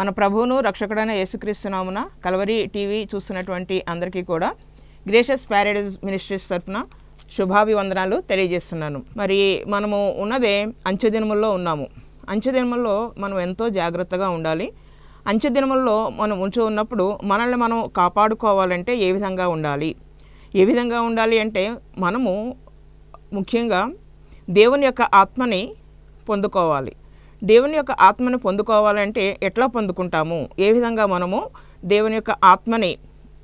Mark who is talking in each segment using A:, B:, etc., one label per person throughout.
A: మన ప్రభువును రక్షకుడైన యేసుక్రీస్తు నామమున కల్వరి టీవీ చూస్తున్నటువంటి అందరికీ కూడా గ్రేషియస్ ప్యారడైజ్ మినిస్ట్రీస్ తరపున శుభాభివందనాలు తెలియజేస్తున్నాను. మరి మనము ఉన్నదే అంచెదినముల్లో ఉన్నాము. అంచెదినముల్లో మనం ఎంతో జాగ్రత్తగా ఉండాలి. అంచెదినముల్లో మనం ఉన్నప్పుడు మనల్ని మనం కాపాడుకోవాలంటే ఏ విధంగా ఉండాలి? ఏ విధంగా ఉండాలి అంటే మనము ముఖ్యంగా దేవుని యొక్క ఆత్మని పొందుకోవాలి. దేవుని యొక్క ఆత్మని పొందుకోవాలంటే ఎట్లా పొందుకుంటాము? ఏ విధంగా మనము దేవుని యొక్క ఆత్మని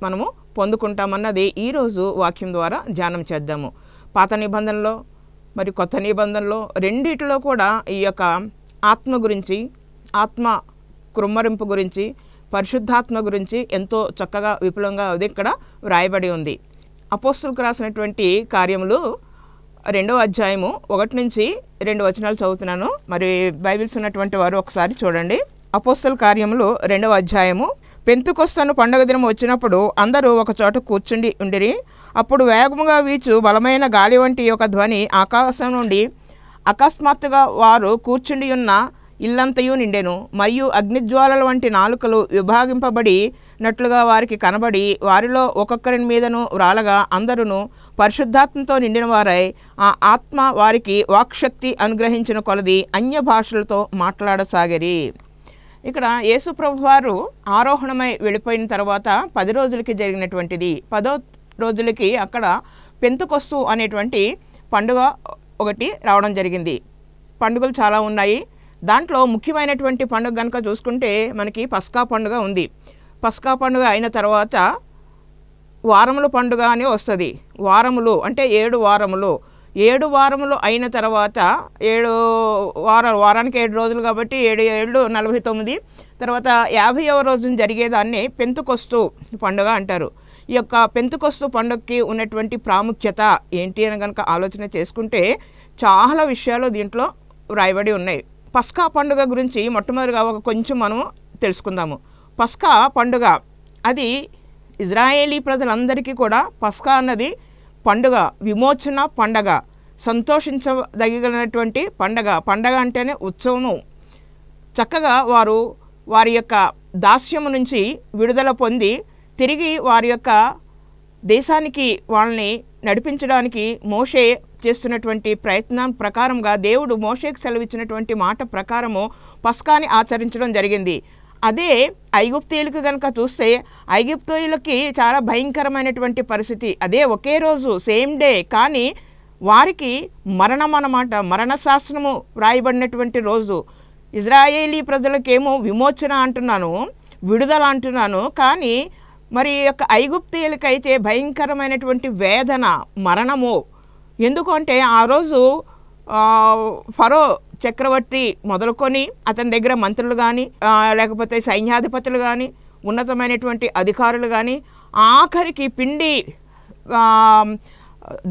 A: మనము పొందుకుంటామన్నది ఈరోజు వాక్యం ద్వారా ధ్యానం చేద్దాము. పాత నిబంధనలో మరి కొత్త నిబంధనలో రెండిటిలో కూడా ఈ యొక్క ఆత్మ గురించి, ఆత్మ కృమ్మరింపు గురించి, పరిశుద్ధాత్మ గురించి ఎంతో చక్కగా విపులంగా అది ఇక్కడ వ్రాయబడి ఉంది. అపోస్తలులకు రాసినటువంటి కార్యములు 2వ అధ్యాయము 1 నుంచి 2 వచనాలు చదువుతున్నాను. మరి బైబిల్స్ ఉన్నటువంటి వారు ఒకసారి చూడండి. అపోస్తల కార్యములు 2వ అధ్యాయము. పెంతెకొస్తు పండుగ దినం వచ్చినప్పుడు అందరూ ఒక చోట కూర్చుండి ఉండిరి. అప్పుడు వేగముగా వీచు బలమైన గాలి వంటి ఒక ధ్వని ఆకాశం నుండి అకస్మాత్తుగా వారు కూర్చుండి ఉన్న ఇల్లంతయు నిండెను. మరియు అగ్నిజ్వాలల వంటి నాలుకలు విభాగింపబడినట్లుగా వారికి కనబడి వారిలో ఒక్కొక్కరి మీదను రాలగా అందరూ పరిశుద్ధాత్మతో నిండిన వారై ఆ ఆత్మ వారికి వాక్శక్తి అనుగ్రహించిన కొలది అన్య భాషలతో మాట్లాడసాగిరి. ఇక్కడ యేసు ప్రభు వారు ఆరోహణమై వెళ్ళిపోయిన తర్వాత 10 రోజులకి జరిగినటువంటిది. 10వ రోజులకి అక్కడ పెంతెకొస్తు అనేటువంటి పండుగ ఒకటి రావడం జరిగింది. పండుగలు చాలా ఉన్నాయి. దాంట్లో ముఖ్యమైనటువంటి పండుగ కనుక చూసుకుంటే మనకి పస్కా పండుగ ఉంది. పస్కా పండుగ అయిన తర్వాత వారముల పండుగ అని వస్తుంది. వారములు అంటే 7 వారములు. 7 వారములు అయిన తర్వాత 7 వారానికి 7 రోజులు కాబట్టి 7 7 49. తర్వాత 50వ రోజున జరిగేదాన్ని పెంతెకొస్తు పండుగ అంటారు. ఈ యొక్క పెంతెకొస్తు పండుగకి ఉన్నటువంటి ప్రాముఖ్యత ఏంటి అని కనుక ఆలోచన చేసుకుంటే చాలా విషయాలు దీంట్లో వ్రాయబడి ఉన్నాయి. పస్కా పండుగ గురించి మొట్టమొదటిగా కొంచెం మనం తెలుసుకుందాము. పస్కా పండుగ అది ఇజ్రాయేలీ ప్రజలందరికీ కూడా పస్కా అన్నది పండుగ, విమోచన పండగ, సంతోషించదగినటువంటి పండగ. పండగ అంటేనే ఉత్సవము. చక్కగా వారు వారి యొక్క దాస్యము నుంచి విడుదల పొంది తిరిగి వారి యొక్క దేశానికి వాళ్ళని నడిపించడానికి మోషే చేస్తున్నటువంటి ప్రయత్నం ప్రకారంగా దేవుడు మోషేకి సెలవిచ్చినటువంటి మాట ప్రకారము పస్కాని ఆచరించడం జరిగింది. అదే ఐగుప్తీయులకు కనుక చూస్తే ఐగుప్తీయులకి చాలా భయంకరమైనటువంటి పరిస్థితి. అదే ఒకే రోజు సేమ్ డే, కానీ వారికి మరణం అన్నమాట, మరణ శాసనము వ్రాయబడినటువంటి రోజు. ఇజ్రాయేలీ ప్రజలకేమో విమోచన అంటున్నాను, విడుదల అంటున్నాను, కానీ మరి యొక్క ఐగుప్తీయులకైతే భయంకరమైనటువంటి వేదన, మరణము. ఎందుకంటే ఆ రోజు ఫరో చక్రవర్తి మొదలుకొని అతని దగ్గర మంత్రులు కానీ లేకపోతే సైన్యాధిపతులు కానీ ఉన్నతమైనటువంటి అధికారులు కానీ ఆఖరికి పిండి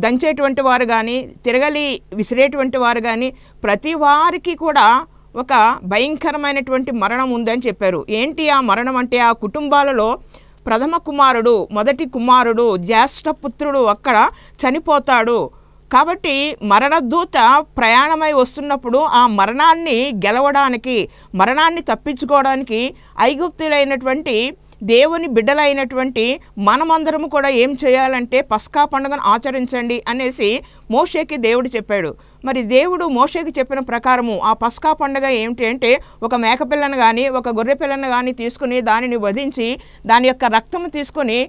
A: దంచేటువంటి వారు కానీ తిరగలి విసిరేటువంటి వారు కానీ ప్రతి వారికి కూడా ఒక భయంకరమైనటువంటి మరణం ఉందని చెప్పారు. ఏంటి ఆ మరణం అంటే ఆ కుటుంబాలలో ప్రథమ కుమారుడు, మొదటి కుమారుడు, జ్యేష్ఠ పుత్రుడు అక్కడ చనిపోతాడు. కాబట్టి మరణదూత ప్రయాణమై వస్తున్నప్పుడు ఆ మరణాన్ని గెలవడానికి, మరణాన్ని తప్పించుకోవడానికి ఐగుప్తులైనటువంటి దేవుని బిడ్డలైనటువంటి మనమందరము కూడా ఏం చేయాలంటే పస్కా పండుగను ఆచరించండి అనేసి మోషేకి దేవుడు చెప్పాడు. మరి దేవుడు మోషేకి చెప్పిన ప్రకారము ఆ పస్కా పండుగ ఏమిటి అంటే ఒక మేకపిల్లను కానీ ఒక గొర్రె పిల్లను కానీ తీసుకుని దానిని వధించి దాని యొక్క రక్తము తీసుకొని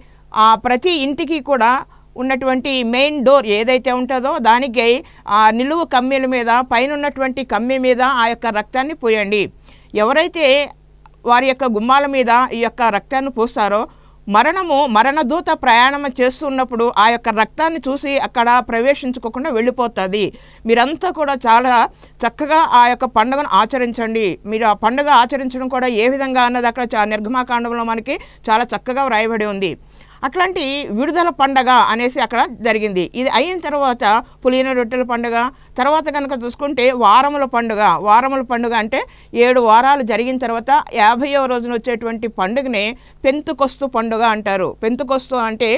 A: ప్రతి ఇంటికి కూడా ఉన్నటువంటి మెయిన్ డోర్ ఏదైతే ఉంటుందో దానికి నిలువు కమ్మీల మీద పైన ఉన్నటువంటి కమ్మీ మీద ఆ యొక్క రక్తాన్ని పోయండి. ఎవరైతే వారి యొక్క గుమ్మాల మీద ఈ యొక్క రక్తాన్ని పోస్తారో మరణదూత ప్రయాణం చేస్తున్నప్పుడు ఆ యొక్క రక్తాన్ని చూసి అక్కడ ప్రవేశించుకోకుండా వెళ్ళిపోతుంది. మీరంతా కూడా చాలా చక్కగా ఆ యొక్క పండుగను ఆచరించండి. మీరు ఆ పండుగ ఆచరించడం కూడా ఏ విధంగా అన్నది అక్కడ నిర్గమాకాండంలో మనకి చాలా చక్కగా వ్రాయబడి ఉంది. అట్లాంటి విడుదల పండగ అనేసి అక్కడ జరిగింది. ఇది అయిన తర్వాత పులియన రొట్టెల పండుగ, తర్వాత కనుక చూసుకుంటే వారముల పండుగ. వారముల పండుగ అంటే 7 వారాలు జరిగిన తర్వాత 50వ రోజున వచ్చేటువంటి పండుగనే పెంతెకొస్తు పండుగ అంటారు. పెంతెకొస్తు అంటే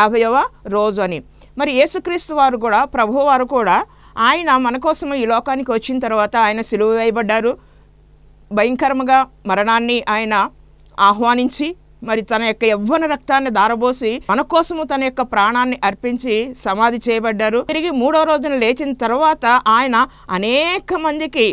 A: 50వ రోజు అని. మరి యేసుక్రీస్తు వారు కూడా, ప్రభువు వారు కూడా ఆయన మన కోసం ఈ లోకానికి వచ్చిన తర్వాత ఆయన సిలువ వేయబడ్డారు. భయంకరంగా మరణాన్ని ఆయన ఆహ్వానించి మరి తన యొక్క యవ్వన రక్తాన్ని దారబోసి మన కోసము తన యొక్క ప్రాణాన్ని అర్పించి సమాధి చేయబడ్డారు. తిరిగి 3వ రోజున లేచిన తర్వాత ఆయన అనేక మందికి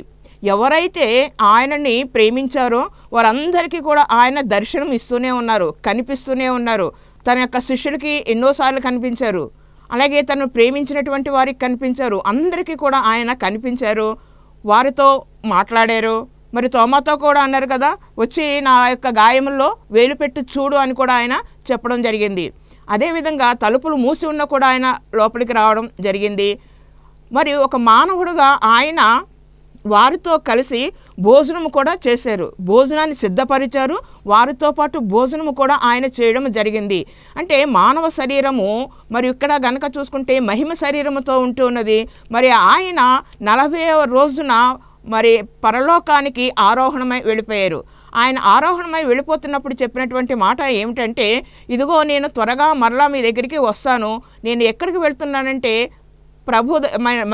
A: ఎవరైతే ఆయనని ప్రేమించారో వారందరికీ కూడా ఆయన దర్శనం ఇస్తూనే ఉన్నారు, కనిపిస్తూనే ఉన్నారు. తన యొక్క శిష్యులకి ఎన్నోసార్లు కనిపించారు, అలాగే తను ప్రేమించినటువంటి వారికి కనిపించారు. అందరికీ కూడా ఆయన కనిపించారు, వారితో మాట్లాడారు. మరి తోమాతో కూడా అన్నారు కదా, వచ్చి నా యొక్క గాయముల్లో వేలు పెట్టి చూడు అని కూడా ఆయన చెప్పడం జరిగింది. అదేవిధంగా తలుపులు మూసి ఉన్న కూడా ఆయన లోపలికి రావడం జరిగింది. మరి ఒక మానవుడుగా ఆయన వారితో కలిసి భోజనము కూడా చేశారు, భోజనాన్ని సిద్ధపరిచారు. వారితో పాటు భోజనము కూడా ఆయన చేయడం జరిగింది. అంటే మానవ శరీరము మరి ఇక్కడ గనక చూసుకుంటే మహిమ శరీరముతో ఉంటున్నది. మరి ఆయన 40వ రోజున మరి పరలోకానికి ఆరోహణమై వెళ్ళిపోయారు. ఆయన ఆరోహణమై వెళ్ళిపోతున్నప్పుడు చెప్పినటువంటి మాట ఏమిటంటే, ఇదిగో నేను త్వరగా మరలా మీ దగ్గరికి వస్తాను. నేను ఎక్కడికి వెళ్తున్నానంటే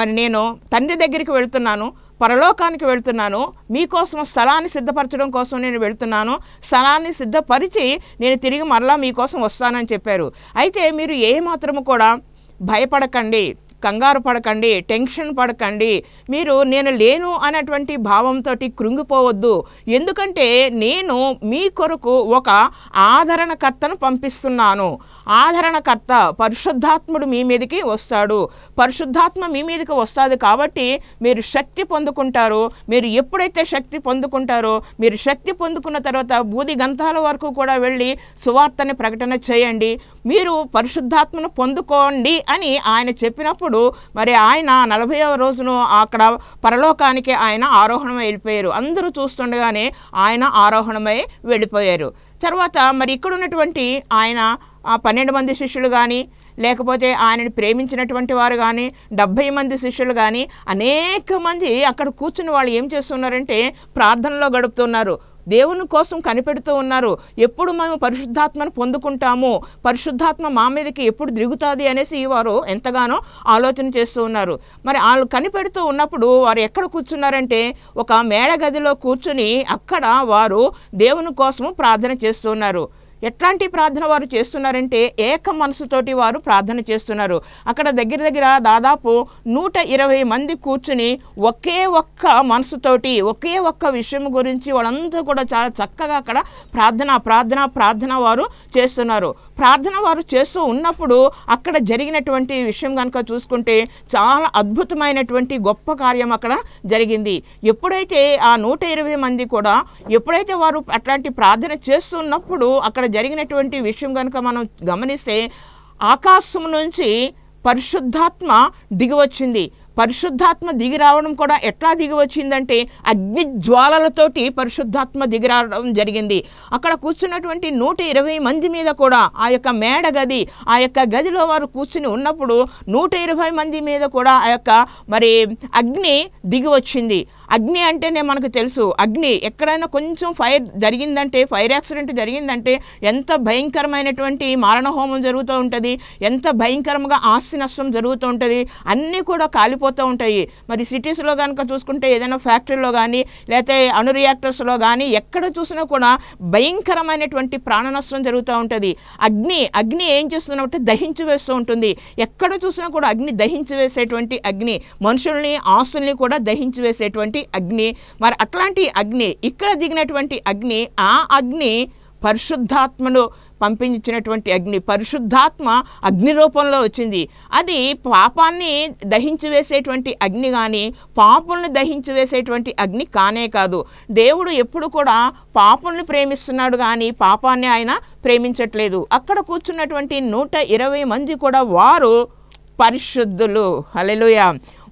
A: మరి నేను తండ్రి దగ్గరికి వెళ్తున్నాను, పరలోకానికి వెళ్తున్నాను. మీకోసం స్థలాన్ని సిద్ధపరచడం కోసం నేను వెళ్తున్నాను. స్థలాన్ని సిద్ధపరిచి నేను తిరిగి మరలా మీకోసం వస్తానని చెప్పారు. అయితే మీరు ఏమాత్రము కూడా భయపడకండి, కంగారు పడకండి, టెన్షన్ పడకండి. మీరు నేను లేను అనేటువంటి భావంతో కృంగిపోవద్దు. ఎందుకంటే నేను మీ కొరకు ఒక ఆదరణకర్తను పంపిస్తున్నాను. ఆదరణకర్త పరిశుద్ధాత్ముడు మీ మీదకి వస్తాడు. పరిశుద్ధాత్మ మీ మీదకి వస్తుంది కాబట్టి మీరు శక్తి పొందుకుంటారు. మీరు ఎప్పుడైతే శక్తి పొందుకుంటారో, మీరు శక్తి పొందుకున్న తర్వాత బూది గంతాల వరకు కూడా వెళ్ళి సువార్తని ప్రకటన చేయండి. మీరు పరిశుద్ధాత్మను పొందుకోండి అని ఆయన చెప్పినప్పుడు మరి ఆయన 40వ రోజును అక్కడ పరలోకానికి ఆయన ఆరోహణమై వెళ్ళిపోయారు. అందరూ చూస్తుండగానే ఆయన ఆరోహణమై వెళ్ళిపోయారు. తర్వాత మరి ఇక్కడ ఉన్నటువంటి ఆయన 12 మంది శిష్యులు కానీ, లేకపోతే ఆయనని ప్రేమించినటువంటి వారు కానీ, 70 మంది శిష్యులు కానీ, అనేక మంది అక్కడ కూర్చుని వాళ్ళు ఏం చేస్తున్నారంటే ప్రార్థనలో గడుపుతున్నారు, దేవుని కోసం కనిపెడుతూ ఉన్నారు. ఎప్పుడు మేము పరిశుద్ధాత్మను పొందుకుంటాము, పరిశుద్ధాత్మ మా మీదకి ఎప్పుడు దిగుతుంది అనేసి వారు ఎంతగానో ఆలోచన చేస్తూ ఉన్నారు. మరి వాళ్ళు కనిపెడుతూ ఉన్నప్పుడు వారు ఎక్కడ కూర్చున్నారంటే ఒక మేడ గదిలో కూర్చుని అక్కడ వారు దేవుని కోసము ప్రార్థన చేస్తున్నారు. ఎట్లాంటి ప్రార్థన వారు చేస్తున్నారంటే ఏక మనసుతోటి వారు ప్రార్థన చేస్తున్నారు. అక్కడ దగ్గర దాదాపు 120 మంది కూర్చుని ఒకే ఒక్క మనసుతోటి ఒకే ఒక్క విషయం గురించి వాళ్ళంతా కూడా చాలా చక్కగా అక్కడ ప్రార్థన వారు చేస్తున్నారు. ప్రార్థన వారు చేస్తూ ఉన్నప్పుడు అక్కడ జరిగినటువంటి విషయం కనుక చూసుకుంటే చాలా అద్భుతమైనటువంటి గొప్ప కార్యం అక్కడ జరిగింది. ఎప్పుడైతే ఆ 120 మంది కూడా ఎప్పుడైతే వారు అట్లాంటి ప్రార్థన చేస్తున్నప్పుడు అక్కడ జరిగినటువంటి విషయం కనుక మనం గమనిస్తే ఆకాశం నుంచి పరిశుద్ధాత్మ దిగివచ్చింది. పరిశుద్ధాత్మ దిగి రావడం కూడా ఎట్లా దిగి వచ్చిందంటే అగ్ని జ్వాలలతోటి పరిశుద్ధాత్మ దిగి రావడం జరిగింది. అక్కడ కూర్చున్నటువంటి 120 మంది మీద కూడా ఆ యొక్క మేడ గది, ఆ యొక్క గదిలో వారు కూర్చుని ఉన్నప్పుడు 120 మంది మీద కూడా ఆ యొక్క మరి అగ్ని దిగి వచ్చింది. అగ్ని అంటేనే మనకు తెలుసు, అగ్ని ఎక్కడైనా కొంచెం ఫైర్ జరిగిందంటే, ఫైర్ యాక్సిడెంట్ జరిగిందంటే ఎంత భయంకరమైనటువంటి మారణహోమం జరుగుతూ ఉంటుంది, ఎంత భయంకరంగా ఆస్తి నష్టం జరుగుతూ ఉంటుంది, అన్నీ కూడా కాలిపోతూ ఉంటాయి. మరి సిటీస్లో కనుక చూసుకుంటే ఏదైనా ఫ్యాక్టరీలో కానీ లేకపోతే అణు రియాక్టర్స్లో కానీ ఎక్కడ చూసినా కూడా భయంకరమైనటువంటి ప్రాణ నష్టం జరుగుతూ ఉంటుంది. అగ్ని ఏం చేస్తున్నట్టు దహించి వేస్తూ ఉంటుంది. ఎక్కడ చూసినా కూడా అగ్ని దహించి వేసేటువంటి అగ్ని, మనుషుల్ని ఆస్తుల్ని కూడా దహించి వేసేటువంటి అగ్ని. మరి అట్లాంటి అగ్ని ఇక్కడ దిగినటువంటి అగ్ని, ఆ అగ్ని పరిశుద్ధాత్మను పంపించినటువంటి అగ్ని, పరిశుద్ధాత్మ అగ్ని రూపంలో వచ్చింది. అది పాపాన్ని దహించి వేసేటువంటి అగ్ని కానీ పాపుల్ని దహించి వేసేటువంటి అగ్ని కానే కాదు. దేవుడు ఎప్పుడు కూడా పాపుల్ని ప్రేమిస్తున్నాడు కానీ పాపాన్ని ఆయన ప్రేమించట్లేదు. అక్కడ కూర్చున్నటువంటి 120 మంది కూడా వారు పరిశుద్ధులు. హల్లెలూయా.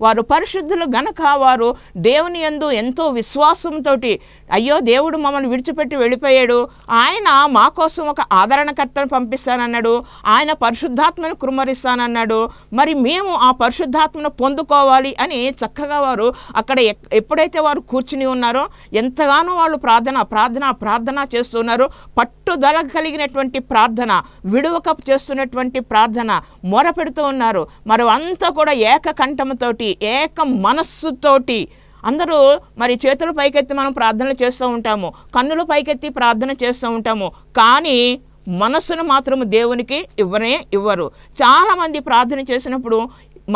A: వారు పరిశుద్ధులు గనక వారు దేవుని యందు ఎంతో విశ్వాసంతో, అయ్యో దేవుడు మమ్మల్ని విడిచిపెట్టి వెళ్ళిపోయాడు, ఆయన మా కోసం ఒక ఆదరణకర్తను పంపిస్తానన్నాడు, ఆయన పరిశుద్ధాత్మను కుమ్మరిస్తానన్నాడు, మరి మేము ఆ పరిశుద్ధాత్మను పొందుకోవాలి అని చక్కగా వారు అక్కడ ఎప్పుడైతే వారు కూర్చుని ఉన్నారో ఎంతగానో వాళ్ళు ప్రార్థన చేస్తున్నారు. పట్టుదల కలిగినటువంటి ప్రార్థన, విడువక చేస్తున్నటువంటి ప్రార్థన, మొర పెడుతూ ఉన్నారు. మరి అంతా కూడా ఏకకంఠముతోటి ఏక మనస్సుతోటి అందరూ మరి చేతులు పైకెత్తి మనం ప్రార్థన చేస్తూ ఉంటాము, కన్నులు పైకెత్తి ప్రార్థన చేస్తూ ఉంటాము, కానీ మనస్సును మాత్రం దేవునికి ఇవ్వరు. చాలామంది ప్రార్థన చేసినప్పుడు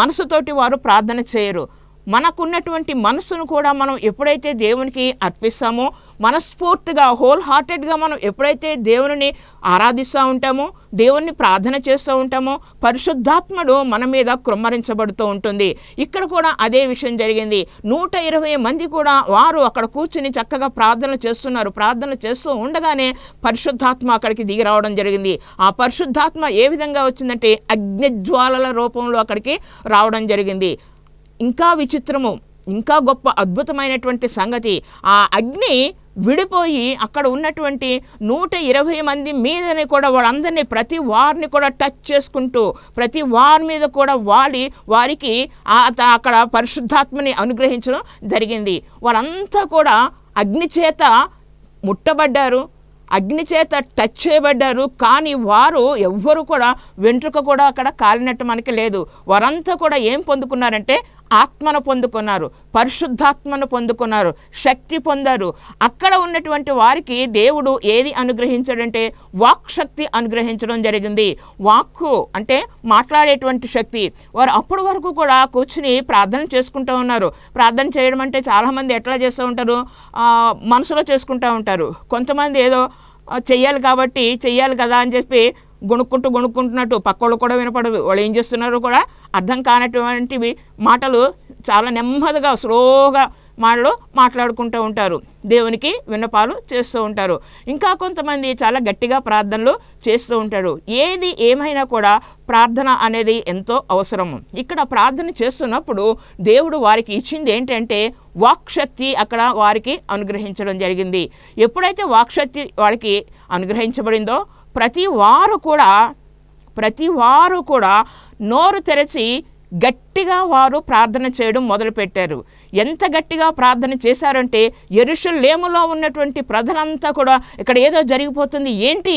A: మనసుతోటి వారు ప్రార్థన చేయరు. మనకున్నటువంటి మనస్సును కూడా మనం ఎప్పుడైతే దేవునికి అర్పిస్తామో, మనస్ఫూర్తిగా హోల్ హార్టెడ్గా మనం ఎప్పుడైతే దేవుని ఆరాధిస్తూ ఉంటామో, దేవుణ్ణి ప్రార్థన చేస్తూ ఉంటామో, పరిశుద్ధాత్ముడు మన మీద కృమ్మరించబడుతూ ఉంటుంది. ఇక్కడ కూడా అదే విషయం జరిగింది. 120 మంది కూడా వారు అక్కడ కూర్చుని చక్కగా ప్రార్థన చేస్తున్నారు. ప్రార్థన చేస్తూ ఉండగానే పరిశుద్ధాత్మ అక్కడికి దిగి రావడం జరిగింది. ఆ పరిశుద్ధాత్మ ఏ విధంగా వచ్చిందంటే అగ్నిజ్వాలల రూపంలో అక్కడికి రావడం జరిగింది. ఇంకా విచిత్రము, ఇంకా గొప్ప అద్భుతమైనటువంటి సంగతి, ఆ అగ్ని విడిపోయి అక్కడ ఉన్నటువంటి 120 మంది మీదని కూడా వాళ్ళందరినీ ప్రతి వారిని కూడా టచ్ చేసుకుంటూ ప్రతి వారి మీద కూడా వారికి అక్కడ పరిశుద్ధాత్మని అనుగ్రహించడం జరిగింది. వారంతా కూడా అగ్ని చేత ముట్టబడ్డారు, అగ్ని చేత టచ్ చేయబడ్డారు, కానీ వారు ఎవ్వరు కూడా వెంట్రుక కూడా అక్కడ కాలినట్టు మనకి లేదు. వారంతా కూడా ఏం పొందుకున్నారంటే ఆత్మను పొందుకున్నారు, పరిశుద్ధాత్మను పొందుకున్నారు, శక్తి పొందారు. అక్కడ ఉన్నటువంటి వారికి దేవుడు ఏది అనుగ్రహించాడంటే వాక్శక్తి అనుగ్రహించడం జరిగింది. వాక్కు అంటే మాట్లాడేటువంటి శక్తి. వారు అప్పటి వరకు కూడా కూర్చుని ప్రార్థన చేసుకుంటూ ఉన్నారు. ప్రార్థన చేయడం అంటే చాలామంది ఎట్లా చేస్తూ ఉంటారు, మనసులో చేసుకుంటూ ఉంటారు. కొంతమంది ఏదో చెయ్యాలి కదా అని చెప్పి గొణుక్కుంటున్నట్టు పక్కోళ్ళు కూడా వినపడదు. వాళ్ళు ఏం చేస్తున్నారో కూడా అర్థం కానటువంటివి మాటలు చాలా నెమ్మదిగా స్లోగా మాట్లాడుకుంటూ ఉంటారు, దేవునికి విన్నపాలు చేస్తూ ఉంటారు. ఇంకా కొంతమంది చాలా గట్టిగా ప్రార్థనలు చేస్తూ ఉంటారు. ఏది ఏమైనా కూడా ప్రార్థన అనేది ఎంతో అవసరము. ఇక్కడ ప్రార్థన చేస్తున్నప్పుడు దేవుడు వారికి ఇచ్చింది ఏంటంటే వాక్శక్తి అక్కడ వారికి అనుగ్రహించడం జరిగింది. ఎప్పుడైతే వాక్శక్తి వారికి అనుగ్రహించబడిందో ప్రతి వారు కూడా నోరు తెరచి గట్టిగా వారు ప్రార్థన చేయడం మొదలుపెట్టారు. ఎంత గట్టిగా ప్రార్థన చేశారంటే యెరూషలేములో ఉన్నటువంటి ప్రజలంతా కూడా ఇక్కడ ఏదో జరిగిపోతుంది, ఏంటి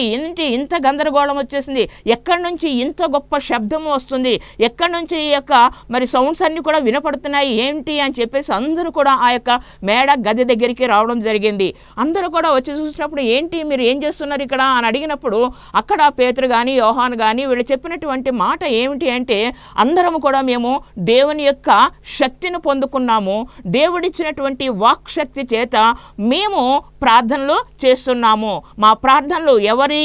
A: ఇంత గందరగోళం వచ్చేసింది, ఎక్కడి నుంచి ఇంత గొప్ప శబ్దం వస్తుంది, ఎక్కడి నుంచి ఈ యొక్క మరి సౌండ్స్ అన్నీ కూడా వినపడుతున్నాయి ఏంటి అని చెప్పేసి అందరూ కూడా ఆ యొక్క మేడ గది దగ్గరికి రావడం జరిగింది. అందరూ కూడా వచ్చి చూసినప్పుడు ఏంటి మీరు ఏం చేస్తున్నారు ఇక్కడ అని అడిగినప్పుడు అక్కడ పేతురు కానీ యోహాను కానీ వీళ్ళు చెప్పినటువంటి మాట ఏమిటి అంటే అందరం కూడా మేము దేవుని యొక్క శక్తిని పొందుకున్నాము, దేవుడిచ్చినటువంటి వాక్శక్తి చేత మేము ప్రార్థనలు చేస్తున్నాము. మా ప్రార్థనలు ఎవరి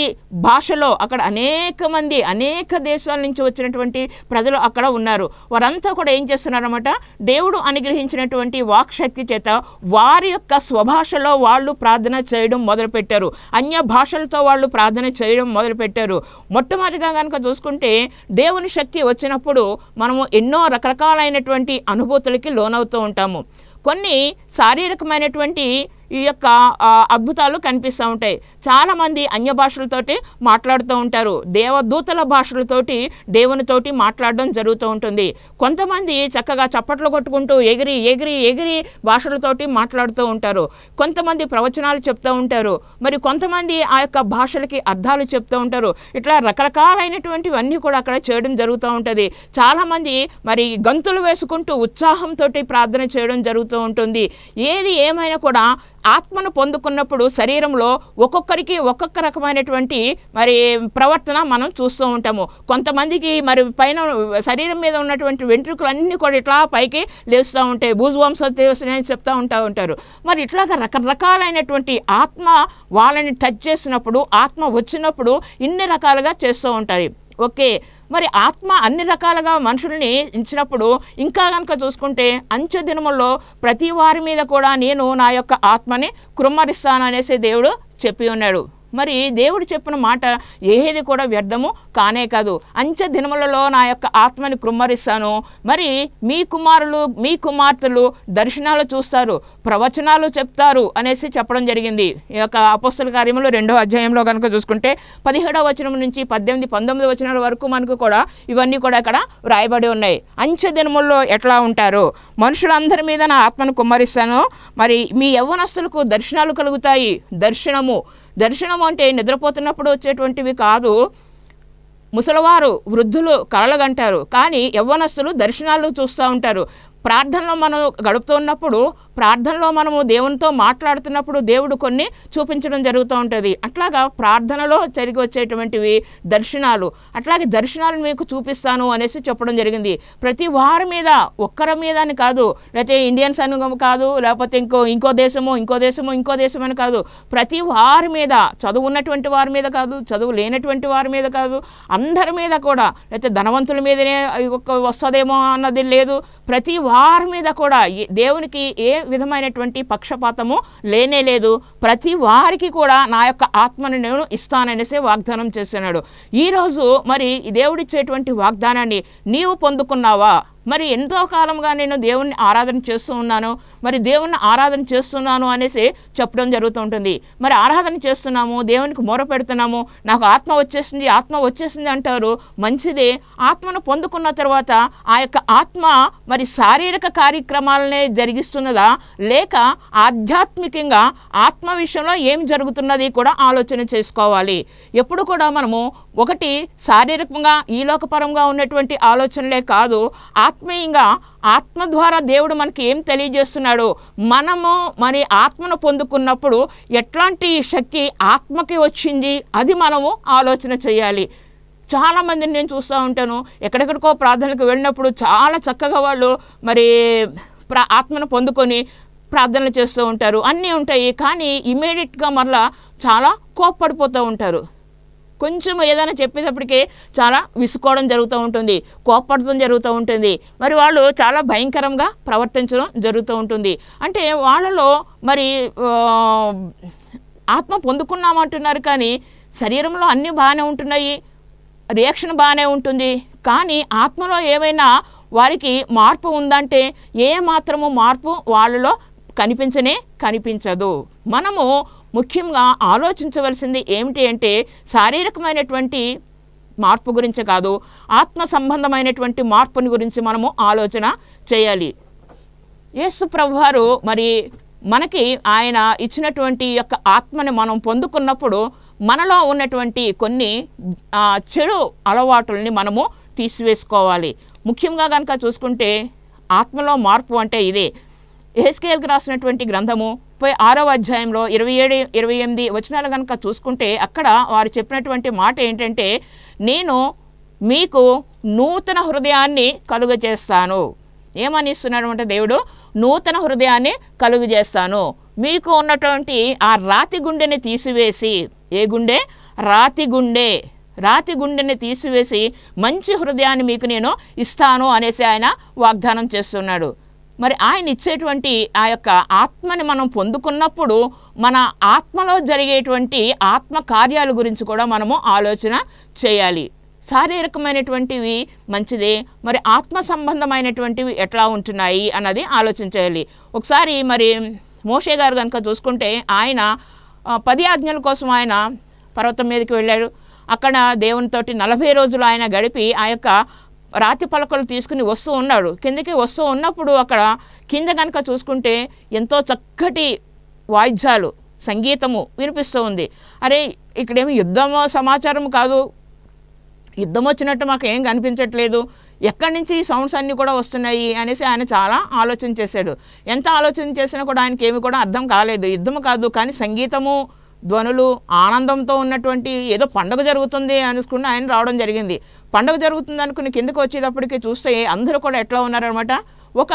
A: భాషలో అక్కడ అనేక దేశాల నుంచి వచ్చినటువంటి ప్రజలు అక్కడ ఉన్నారు. వారంతా కూడా ఏం చేస్తున్నారన్నమాట, దేవుడు అనుగ్రహించినటువంటి వాక్శక్తి చేత వారి యొక్క స్వభాషలో వాళ్ళు ప్రార్థన చేయడం మొదలుపెట్టారు. అన్య భాషలతో వాళ్ళు ప్రార్థన చేయడం మొదలుపెట్టారు. మొట్టమొదటిగా కనుక చూసుకుంటే దేవుని శక్తి వచ్చినప్పుడు మనము ఎన్నో రకరకాలైనటువంటి అనుభూతులకి లోనవుతూ ఉంటాము. కొన్ని శారీరకమైనటువంటి ఈ యొక్క అద్భుతాలు కనిపిస్తూ ఉంటాయి. చాలామంది అన్య భాషలతోటి మాట్లాడుతూ ఉంటారు, దేవదూతల భాషలతోటి దేవునితోటి మాట్లాడడం జరుగుతూ ఉంటుంది. కొంతమంది చక్కగా చప్పట్లు కొట్టుకుంటూ ఎగిరి భాషలతోటి మాట్లాడుతూ ఉంటారు. కొంతమంది ప్రవచనాలు చెప్తూ ఉంటారు, మరి కొంతమంది ఆ యొక్క భాషలకి అర్థాలు చెప్తూ ఉంటారు. ఇట్లా రకరకాలైనటువంటివన్నీ కూడా అక్కడ చేయడం జరుగుతూ ఉంటుంది. చాలామంది మరి గంతులు వేసుకుంటూ ఉత్సాహంతో ప్రార్థన చేయడం జరుగుతూ ఉంటుంది. ఏది ఏమైనా కూడా ఆత్మను పొందుకున్నప్పుడు శరీరంలో ఒక్కొక్కరికి ఒక్కొక్క రకమైనటువంటి మరి ప్రవర్తన మనం చూస్తూ ఉంటాము. కొంతమందికి మరి పైన శరీరం మీద ఉన్నటువంటి వెంట్రుకలన్నీ కూడా ఇట్లా పైకి లేస్తూ ఉంటాయి, భూజ్వంసని చెప్తూ ఉంటారు. మరి ఇట్లాగా రకరకాలైనటువంటి ఆత్మ వాళ్ళని టచ్ చేసినప్పుడు, ఆత్మ వచ్చినప్పుడు ఇన్ని రకాలుగా చేస్తూ ఉంటారు. ఓకే, మరి ఆత్మ అన్ని రకాలుగా మనుషుల్ని ఇచ్చినప్పుడు ఇంకా కనుక చూసుకుంటే అంచె దినముల్లో ప్రతి వారి మీద కూడా నేను నా యొక్క ఆత్మని కృమ్మరిస్తాననేసి దేవుడు చెప్పి ఉన్నాడు. మరి దేవుడు చెప్పిన మాట ఏది కూడా వ్యర్థము కానే కాదు. అంచె దినములలో నా యొక్క ఆత్మని కృమ్మరిస్తాను, మరి మీ కుమారులు మీ కుమార్తెలు దర్శనాలు చూస్తారు, ప్రవచనాలు చెప్తారు అనేసి చెప్పడం జరిగింది. ఈ యొక్క అపోస్తల కార్యములు 2వ అధ్యాయంలో కనుక చూసుకుంటే 17వ వచనం నుంచి 18, 19 వచనాల వరకు మనకు కూడా ఇవన్నీ కూడా ఇక్కడ వ్రాయబడి ఉన్నాయి. అంచె దినముల్లో ఎట్లా ఉంటారు, మనుషులందరి మీద నా ఆత్మను కుమ్మరిస్తాను, మరి మీ యవ్వనస్తులకు దర్శనాలు కలుగుతాయి. దర్శనం అంటే నిద్రపోతున్నప్పుడు వచ్చేటువంటివి కాదు. ముసలివారు వృద్ధులు కలలుగంటారు, కానీ యవ్వనస్తులు దర్శనాలు చూస్తూ ఉంటారు. ప్రార్థనలో మనం గడుపుతున్నప్పుడు, ప్రార్థనలో మనము దేవునితో మాట్లాడుతున్నప్పుడు దేవుడు కొన్ని చూపించడం జరుగుతూ ఉంటుంది. అట్లాగా ప్రార్థనలో జరిగి వచ్చేటువంటివి దర్శనాలు, అట్లాగే దర్శనాలను మీకు చూపిస్తాను అనేసి చెప్పడం జరిగింది. ప్రతి వారి మీద, ఒక్కరి మీద అని కాదు, లేకపోతే ఇండియన్స్ అని కాదు, లేకపోతే ఇంకో దేశము అని కాదు, ప్రతి వారి మీద, చదువు ఉన్నటువంటి వారి మీద కాదు, చదువు లేనటువంటి వారి మీద కాదు, అందరి మీద కూడా, లేకపోతే ధనవంతుల మీదనే వస్తుందేమో అన్నది లేదు, ప్రతి వారి మీద కూడా దేవునికి ఏ విధమైనటువంటి పక్షపాతము లేనే లేదు. ప్రతి వారికి కూడా నా యొక్క ఆత్మను నేను ఇస్తాననేసి వాగ్దానం చేస్తున్నాడు. ఈరోజు మరి దేవుడిచ్చేటువంటి వాగ్దానాన్ని నీవు పొందుకున్నావా? మరి ఎంతో కాలంగా నేను దేవుణ్ణి ఆరాధన చేస్తున్నాను అనేసి చెప్పడం జరుగుతూ ఉంటుంది. మరి ఆరాధన చేస్తున్నాము, దేవునికి మొర పెడుతున్నాము, నాకు ఆత్మ వచ్చేసింది అంటారు. మంచిదే. ఆత్మను పొందుకున్న తర్వాత ఆ యొక్క ఆత్మ మరి శారీరక కార్యక్రమాలనే జరిగిస్తున్నదా, లేక ఆధ్యాత్మికంగా ఆత్మ విషయంలో ఏం జరుగుతున్నది కూడా ఆలోచన చేసుకోవాలి. ఎప్పుడు కూడా మనము ఒకటి శారీరకంగా ఈ లోకపరంగా ఉన్నటువంటి ఆలోచనలే కాదు, ఆత్మీయంగా ఆత్మ ద్వారా దేవుడు మనకి ఏం తెలియజేస్తున్నాడు, మనము మరి ఆత్మను పొందుకున్నప్పుడు ఎట్లాంటి శక్తి ఆత్మకి వచ్చింది, అది మనము ఆలోచన చేయాలి. చాలామందిని నేను చూస్తూ ఉంటాను, ఎక్కడెక్కడికో ప్రార్థనలకు వెళ్ళినప్పుడు చాలా చక్కగా వాళ్ళు మరి ఆత్మను పొందుకొని ప్రార్థనలు చేస్తూ ఉంటారు, అన్నీ ఉంటాయి. కానీ ఇమీడియట్గా మరలా చాలా కోప్పడిపోతూ ఉంటారు. కొంచెం ఏదైనా చెప్పేటప్పటికే చాలా విసుకోవడం జరుగుతూ ఉంటుంది, కోప్పడటం జరుగుతూ ఉంటుంది. మరి వాళ్ళు చాలా భయంకరంగా ప్రవర్తించడం జరుగుతూ ఉంటుంది. అంటే వాళ్ళలో మరి ఆత్మ పొందుకున్నామంటున్నారు, కానీ శరీరంలో అన్నీ బాగానే ఉంటున్నాయి, రియాక్షన్ బాగానే ఉంటుంది. కానీ ఆత్మలో ఏమైనా వారికి మార్పు ఉందంటే ఏ మాత్రము మార్పు వాళ్ళలో కనిపించదు. మనము ముఖ్యంగా ఆలోచించవలసింది ఏమిటి అంటే శారీరకమైనటువంటి మార్పు గురించి కాదు, ఆత్మ సంబంధమైనటువంటి మార్పుని గురించి మనము ఆలోచన చేయాలి. యేసు ప్రభువారు మరి మనకి ఆయన ఇచ్చినటువంటి యొక్క ఆత్మని మనం పొందుకున్నప్పుడు మనలో ఉన్నటువంటి కొన్ని చెడు అలవాటుల్ని మనము తీసివేసుకోవాలి. ముఖ్యంగా కనుక చూసుకుంటే ఆత్మలో మార్పు అంటే ఇదే. యెహెజ్కేలుకు రాసినటువంటి గ్రంథము 6వ అధ్యాయంలో 27-28 వచనాలు కనుక చూసుకుంటే అక్కడ వారు చెప్పినటువంటి మాట ఏంటంటే, నేను మీకు నూతన హృదయాన్ని కలుగజేస్తాను. ఏమని ఇస్తున్నాడు అంటే దేవుడు నూతన హృదయాన్ని కలుగజేస్తాను. మీకు ఉన్నటువంటి ఆ రాతి గుండెని తీసివేసి, ఏ గుండె? రాతి గుండెని తీసివేసి మంచి హృదయాన్ని మీకు నేను ఇస్తాను అనేసి ఆయన వాగ్దానం చేస్తున్నాడు. మరి ఆయన ఇచ్చేటువంటి ఆ యొక్క ఆత్మని మనం పొందుకున్నప్పుడు మన ఆత్మలో జరిగేటువంటి ఆత్మ కార్యాల గురించి కూడా మనము ఆలోచన చేయాలి. శారీరకమైనటువంటివి మంచిదే, మరి ఆత్మ సంబంధమైనటువంటివి ఎట్లా ఉంటున్నాయి అన్నది ఆలోచించాలి. ఒకసారి మరి మోషే గారు కనుక చూసుకుంటే ఆయన 10 ఆజ్ఞల కోసం ఆయన పర్వతం మీదకి వెళ్ళాడు. అక్కడ దేవునితోటి 40 రోజులు ఆయన గడిపి ఆ యొక్క రాతి పలకలు తీసుకుని వస్తూ ఉన్నాడు. కిందకి వస్తూ ఉన్నప్పుడు అక్కడ కింద కనుక చూసుకుంటే ఎంతో చక్కటి వాయిద్యాలు, సంగీతము వినిపిస్తూ ఉంది. అరే ఇక్కడేమి యుద్ధమో సమాచారం కాదు, యుద్ధం వచ్చినట్టు మాకు ఏం కనిపించట్లేదు, ఎక్కడి నుంచి ఈ సౌండ్స్ అన్నీ కూడా వస్తున్నాయి అనేసి ఆయన చాలా ఆలోచన చేశాడు. ఎంత ఆలోచన చేసినా కూడా ఆయనకి ఏమి కూడా అర్థం కాలేదు. యుద్ధము కాదు, కానీ సంగీతము, ధ్వనులు, ఆనందంతో ఉన్నటువంటి ఏదో పండుగ జరుగుతుంది అనుకుని ఆయన రావడం జరిగింది. పండుగ జరుగుతుంది అనుకుని కిందకు వచ్చేటప్పటికి చూస్తే అందరూ కూడా ఎట్లా ఉన్నారనమాట, ఒక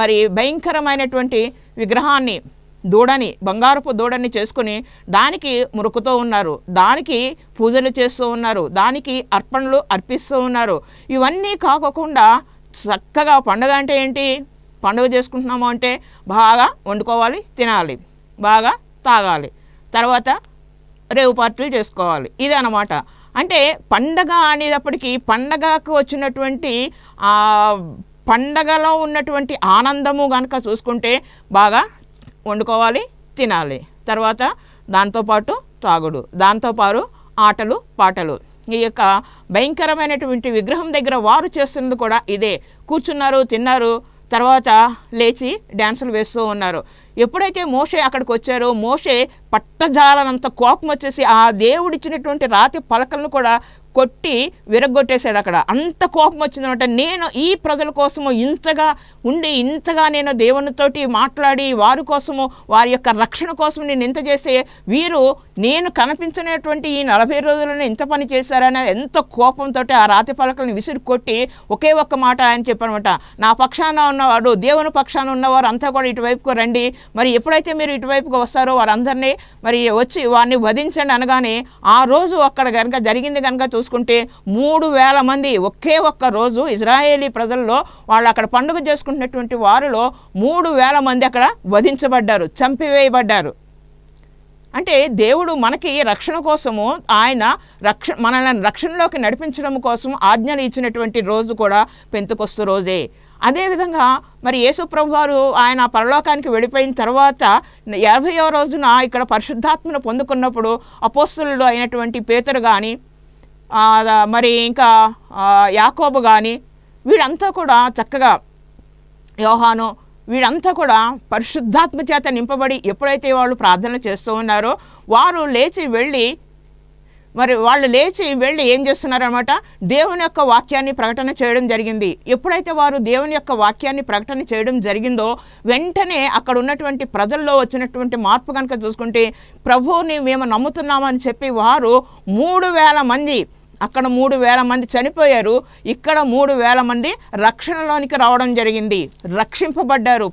A: మరి భయంకరమైనటువంటి విగ్రహాన్ని, దూడని, బంగారపు దూడని చేసుకుని దానికి మురుకుతూ ఉన్నారు, దానికి పూజలు చేస్తూ ఉన్నారు, దానికి అర్పణలు అర్పిస్తూ ఉన్నారు. ఇవన్నీ కాకుండా చక్కగా పండుగ అంటే ఏంటి, పండుగ చేసుకుంటున్నాము అంటే బాగా వండుకోవాలి, తినాలి, బాగా తాగాలి, తర్వాత రేవు పార్టీలు చేసుకోవాలి, ఇది అన్నమాట. అంటే పండగ అనేటప్పటికీ పండగకు వచ్చినటువంటి పండగలో ఉన్నటువంటి ఆనందము కనుక చూసుకుంటే బాగా వండుకోవాలి, తినాలి, తర్వాత దాంతోపాటు తాగుడు, దాంతోపాటు ఆటలు పాటలు. ఈ యొక్క భయంకరమైనటువంటి విగ్రహం దగ్గర వారు చేస్తున్నది కూడా ఇదే. కూర్చున్నారు, తిన్నారు, తర్వాత లేచి డ్యాన్సులు వేస్తూ ఉన్నారు. ఎప్పుడైతే మోషే అక్కడికి వచ్చారో మోషే పట్టజాలనంత కోపం వచ్చేసి ఆ దేవుడిచ్చినటువంటి రాతి పలకలను కూడా కొట్టి విరగొట్టేశాడు. అక్కడ అంత కోపం వచ్చిందనమాట. నేను ఈ ప్రజల కోసము ఇంతగా నేను దేవునితోటి మాట్లాడి వారి కోసము వారి యొక్క రక్షణ కోసం నేను ఇంత చేస్తే వీరు నేను కనిపించినటువంటి ఈ 40 రోజులను ఇంత పని చేశారని ఎంత కోపంతో ఆ రాతి పలకలను విసిరి కొట్టి ఒకే ఒక్క మాట ఆయన చెప్పారనమాట, నా పక్షాన ఉన్నవాడు దేవుని పక్షాన ఉన్నవారు అంతా కూడా ఇటువైపుకు రండి, మరి ఎప్పుడైతే మీరు ఇటువైపుకు వస్తారో వారందరినీ మరి వచ్చి వారిని వధించండి అనగానే ఆ రోజు అక్కడ కనుక జరిగింది కనుక చూసుకుంటే 3,000 మంది ఒకే ఒక్క రోజు ఇజ్రాయేలీ ప్రజల్లో వాళ్ళు అక్కడ పండుగ చేసుకుంటున్నటువంటి వారిలో 3,000 మంది అక్కడ వధించబడ్డారు, చంపివేయబడ్డారు. అంటే దేవుడు మనకి రక్షణ కోసము ఆయన మనల్ని రక్షణలోకి నడిపించడం కోసం ఆజ్ఞలు ఇచ్చినటువంటి రోజు కూడా పెంతెకొస్తు రోజే. అదేవిధంగా మరి యేసు ప్రభు వారు ఆయన పరలోకానికి వెళ్ళిపోయిన తర్వాత 50వ రోజున ఇక్కడ పరిశుద్ధాత్మను పొందుకున్నప్పుడు అపోస్తలుడు అయినటువంటి పేతురు కానీ మరి ఇంకా యాకోబు కానీ వీళ్ళంతా కూడా చక్కగా యోహాను వీళ్ళంతా కూడా పరిశుద్ధాత్మ చేత నింపబడి ఎప్పుడైతే వాళ్ళు ప్రార్థన చేస్తూ ఉన్నారో వాళ్ళు లేచి వెళ్ళి ఏం చేస్తున్నారనమాట, దేవుని యొక్క వాక్యాన్ని ప్రకటన చేయడం జరిగింది. ఎప్పుడైతే వారు దేవుని యొక్క వాక్యాన్ని ప్రకటన చేయడం జరిగిందో వెంటనే అక్కడ ఉన్నటువంటి ప్రజల్లో వచ్చినటువంటి మార్పు కనుక చూసుకుంటే ప్రభువుని మేము నమ్ముతున్నామని చెప్పి వారు 3,000 మంది అక్కడ 3,000 మంది చనిపోయారు, ఇక్కడ 3,000 మంది రక్షణలోనికి రావడం జరిగింది, రక్షింపబడ్డారు.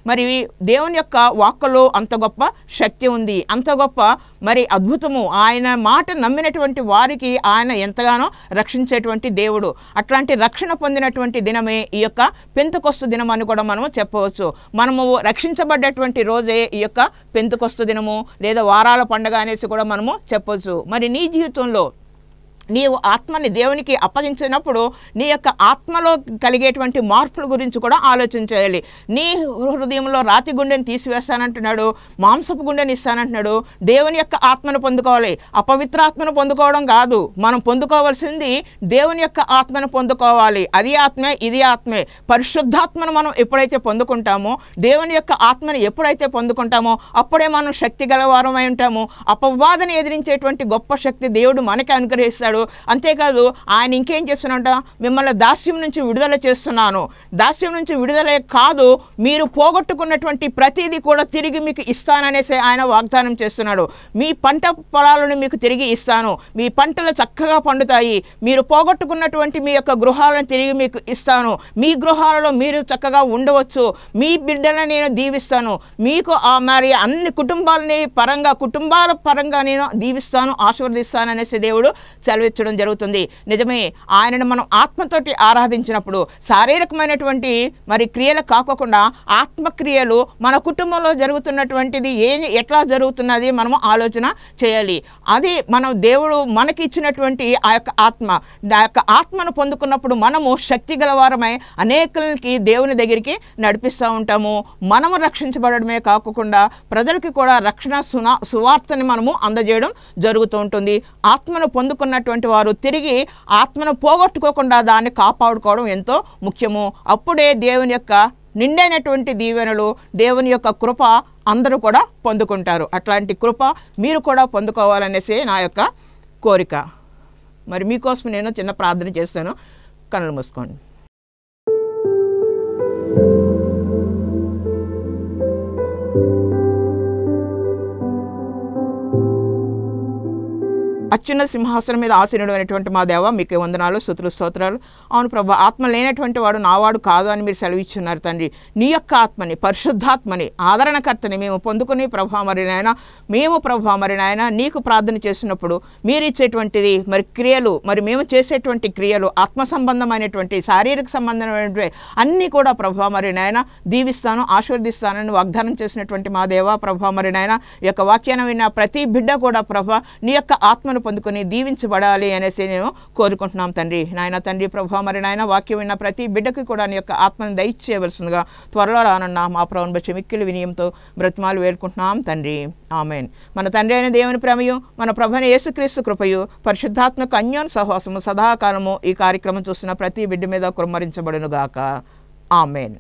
A: మరి దేవుని యొక్క వాక్కులో అంత గొప్ప శక్తి ఉంది, అంత గొప్ప మరి అద్భుతము. ఆయన మాట నమ్మినటువంటి వారికి ఆయన ఎంతగానో రక్షించేటువంటి దేవుడు. అట్లాంటి రక్షణ పొందినటువంటి దినమే ఈ యొక్క పెంతెకొస్తు దినం అని కూడా మనము చెప్పవచ్చు. మనము రక్షించబడ్డటువంటి రోజే ఈ యొక్క పెంతెకొస్తు దినము లేదా వారాల పండుగ అనేసి కూడా మనము చెప్పవచ్చు. మరి నీ జీవితంలో నీవు ఆత్మని దేవునికి అప్పగించినప్పుడు నీ యొక్క ఆత్మలో కలిగేటువంటి మార్పుల గురించి కూడా ఆలోచన చేయాలి. నీ హృదయంలో రాతి గుండెని తీసివేస్తానంటున్నాడు, మాంసపు గుండెని ఇస్తానంటున్నాడు. దేవుని యొక్క ఆత్మను పొందుకోవాలి, అపవిత్రాత్మను పొందుకోవడం కాదు. మనం పొందుకోవాల్సింది దేవుని యొక్క ఆత్మను పొందుకోవాలి. అది ఆత్మే, ఇది ఆత్మే. పరిశుద్ధాత్మను మనం ఎప్పుడైతే పొందుకుంటామో, దేవుని యొక్క ఆత్మను ఎప్పుడైతే పొందుకుంటామో అప్పుడే మనం శక్తి గలవారమై ఉంటాము. అపవాదన ఎదిరించేటువంటి గొప్ప శక్తి దేవుడు మనకి అనుగ్రహిస్తాడు. అంతేకాదు ఆయన ఇంకేం చేస్తున్నాడంట, మిమ్మల్ని దాస్యం నుంచి విడుదల చేస్తున్నాను. దాస్యం నుంచి విడుదలే కాదు, మీరు పోగొట్టుకున్నటువంటి ప్రతిదీ కూడా తిరిగి మీకు ఇస్తాననేసి ఆయన వాగ్దానం చేస్తున్నాడు. మీ పంట పొలాలను మీకు తిరిగి ఇస్తాను, మీ పంటలు చక్కగా పండుతాయి, మీరు పోగొట్టుకున్నటువంటి మీ యొక్క గృహాలను తిరిగి మీకు ఇస్తాను, మీ గృహాలలో మీరు చక్కగా ఉండవచ్చు, మీ బిడ్డలను నేను దీవిస్తాను, మీకు మరి అన్ని కుటుంబాల పరంగా నేను దీవిస్తాను, ఆశీర్వదిస్తాను అనేసి దేవుడు సెలవిచ్చడం జరుగుతుంది. నిజమే, ఆయనను మనం ఆత్మతోటి ఆరాధించినప్పుడు శారీరకమైనటువంటి మరి క్రియలు కాకుండా ఆత్మక్రియలు మన కుటుంబంలో జరుగుతున్నటువంటిది ఎట్లా జరుగుతున్నది మనము ఆలోచన చేయాలి. అది మనం దేవుడు మనకి ఇచ్చినటువంటి ఆ యొక్క ఆత్మను పొందుకున్నప్పుడు మనము శక్తి గలవారమై అనేకులకి దేవుని దగ్గరికి నడిపిస్తూ ఉంటాము. మనము రక్షించబడమే కాకుండా ప్రజలకి కూడా రక్షణ సువార్తని మనము అందజేయడం జరుగుతూ ఉంటుంది. ఆత్మను పొందుకున్నటువంటి వారు తిరిగి ఆత్మను పోగొట్టుకోకుండా దాన్ని కాపాడుకోవడం ఎంతో ముఖ్యము. అప్పుడే దేవుని యొక్క నిండైనటువంటి దీవెనలు, దేవుని యొక్క కృప అందరూ కూడా పొందుకుంటారు. అట్లాంటి కృప మీరు కూడా పొందుకోవాలనేసి నా యొక్క కోరిక. మరి మీకోసం నేను చిన్న ప్రార్థన చేస్తాను. కన్నులు మూసుకోండి. అత్యున్న సింహాసనం మీద ఆసీనుడు అయినటువంటి మా దేవ, మీకు వందనాలు, స్తుతులు, స్తోత్రాలు. అవును ప్రభా, ఆత్మ లేనటువంటి వాడు నావాడు కాదు అని మీరు సెలవిచ్చున్నారు తండ్రి. నీ యొక్క ఆత్మని, పరిశుద్ధాత్మని, ఆదరణకర్తని మేము పొందుకుని ప్రభా మరి నాయన నీకు ప్రార్థన చేసినప్పుడు మీరు ఇచ్చేటువంటిది మరి క్రియలు, మరి మేము చేసేటువంటి క్రియలు ఆత్మ సంబంధమైనటువంటి, శారీరక సంబంధమైనటువంటి అన్నీ కూడా ప్రభా మరి నాయన దీవిస్తాను, ఆశీర్వదిస్తానని వాగ్దానం చేసినటువంటి మా దేవ ప్రభా మరి నాయన ఈ యొక్క వాక్యాన్ని విన్న ప్రతి బిడ్డ కూడా ప్రభా నీ యొక్క ఆత్మను పొందుకొని దీవించబడాలి అనేసి నేను కోరుకుంటున్నాం తండ్రి. నాయన తండ్రి ప్రభా మరి నాయన వాక్యం విన్న ప్రతి బిడ్డకి కూడా నీ యొక్క ఆత్మను దయచేయవలసిందిగా త్వరలో రానున్న మా ప్రభువుని బట్టి మిక్కిలి వినయంతో బ్రతిమాలు వేడుకుంటున్నాం తండ్రి. ఆమేన్. మన తండ్రి అయిన దేవుని ప్రేమయు, మన ప్రభువైన యేసుక్రీస్తు కృపయు, పరిశుద్ధాత్మక అన్యోన్య సహవాసము సదాకాలము ఈ కార్యక్రమం చూస్తున్న ప్రతి బిడ్డ మీద కుమ్మరించబడును గాక. ఆమేన్.